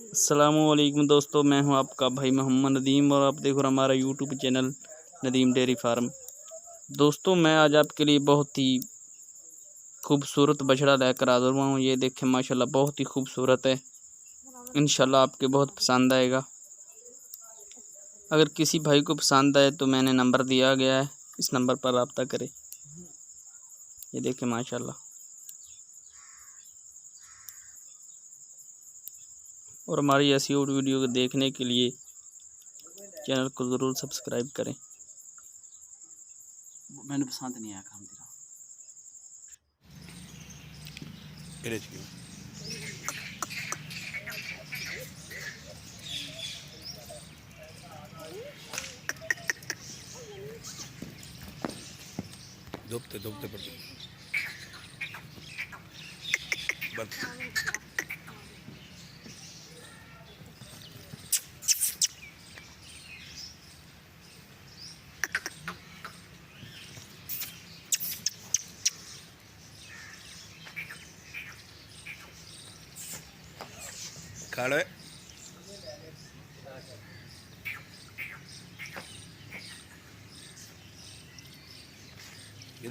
अस्सलामुअलैकुम दोस्तों, मैं हूं आपका भाई मोहम्मद नदीम और आप देख रहे हमारा YouTube channel Nadeem dairy farm. दोस्तों, मैं आज आपके लिए बहुत ही खूबसूरत बछड़ा लेकर आ हुआ हूं। ये देखें, माशाल्लाह बहुत ही खूबसूरत है। इंशाल्लाह आपके बहुत पसंद आएगा। अगर किसी भाई को पसंद आए तो मैंने नंबर दिया गया है, इस नंबर पर रब्ता करें। ये देखें माशाल्लाह। और हमारी ऐसी और वीडियो को देखने के लिए चैनल को ज़रूर सब्सक्राइब करें। मैंने पसंद नहीं आया काम तेरा। दुबते दुबते पर खड़े ये